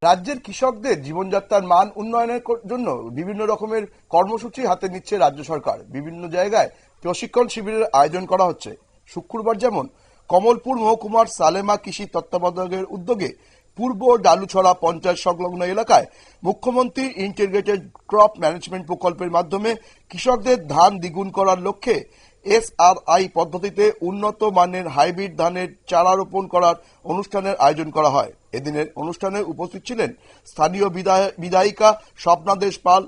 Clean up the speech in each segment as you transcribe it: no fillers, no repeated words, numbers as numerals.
রাজ্যের কৃষকদের জীবনযাত্রার মান উন্নয়নের জন্য বিভিন্ন রকমের কর্মসূচি হাতে নিচ্ছে রাজ্য সরকার। বিভিন্ন জায়গায় প্রশিক্ষণ শিবিরের আয়োজন করা হচ্ছে। শুক্রবার যেমন কমলপুর মহকুমার সালেমা কৃষি তত্ত্বাবধায়কের উদ্যোগে পূর্ব ডালুছড়া পঞ্চায়েত সংলগ্ন এলাকায় মুখ্যমন্ত্রী ইন্টিগ্রেটেড ক্রপ ম্যানেজমেন্ট প্রকল্পের মাধ্যমে কৃষকদের ধান দ্বিগুণ করার লক্ষ্যে SRI পদ্ধতিতে উন্নত মানের হাইব্রিড ধানের চারা রোপণ করার অনুষ্ঠানের আয়োজন করা হয়। এদিনের অনুষ্ঠানে উপস্থিত ছিলেন স্থানীয় বিধায়িকা স্বপ্নাদেশ পাল,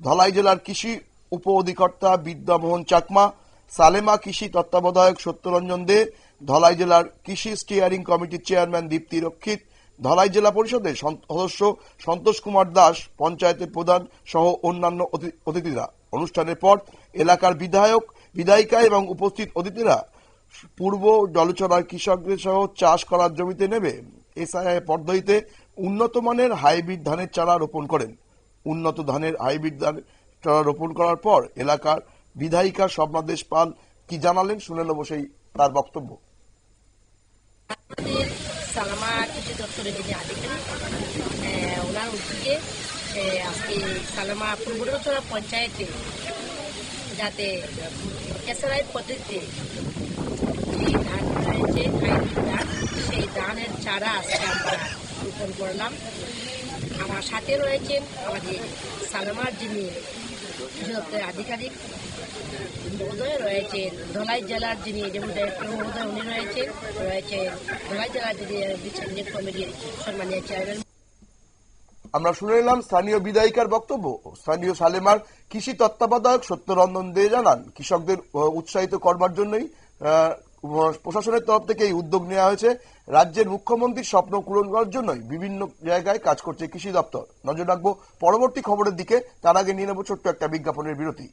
ধলাই জেলার কৃষি উপ অধিকর্তা বিদ্যামোহন চাকমা, সালেমা কৃষি তত্ত্বাবধায়ক সত্যরঞ্জন দে, ধলাই জেলার কৃষি স্টিয়ারিং কমিটির চেয়ারম্যান দীপ্তি রক্ষিত, ধলাই জেলা পরিষদের সদস্য সন্তোষ কুমার দাস, পঞ্চায়েতের প্রধান সহ অন্যান্য অতিথিরা। অনুষ্ঠানের পর এলাকার বিধায়িকা এবং উপস্থিত অতিথিরা পূর্ব ডলুছড়ার কৃষকদের সহ চাষ করার জমিতে নেবে SRI পদ্ধতিতে উন্নত মানের হাইব্রিড ধানের চারা রোপণ করেন। উন্নত ধানের হাইব্রিড ধানের চারা রোপণ করার পর এলাকার বিধায়িকা স্বপ্নাদেশ পাল কি জানালেন শুনে নেব সেই তার বক্তব্য। সালামা কৃষি দপ্তরের যিনি আধিকারিক, ওনার উদ্যোগে আজকে সালামা পূর্বডলুছড়া পঞ্চায়েতে যাতে SRI পদ্ধতিতে যে ধান রয়েছে হাইব্রিড ধান, সেই ধানের চারা আজকে আমরা রোপণ করলাম। আমার সাথে রয়েছেন আমাদের সালামার যিনি দপ্তরের আধিকারিক মহোদয় রয়েছেন, ধলাই জেলার যিনি যেমন ডাইরেক্টর মহোদয় উনি রয়েছেন ধলাই জেলার যিনি ডিসেন্ডেন্ট কমিটির সম্মানীয় চেয়ারম্যান। আমরা শুনে নিলাম স্থানীয় বিধায়িকার বক্তব্য। স্থানীয় সালেমার কৃষি তত্ত্বাবধায়ক সত্যরঞ্জন দে জানান, কৃষকদের উৎসাহিত করবার জন্যই প্রশাসনের তরফ থেকে এই উদ্যোগ নেওয়া হয়েছে। রাজ্যের মুখ্যমন্ত্রীর স্বপ্ন পূরণ করার জন্যই বিভিন্ন জায়গায় কাজ করছে কৃষি দপ্তর। নজর রাখবো পরবর্তী খবরের দিকে, তার আগে নিয়ে নেব ছোট্ট একটা বিজ্ঞাপনের বিরতি।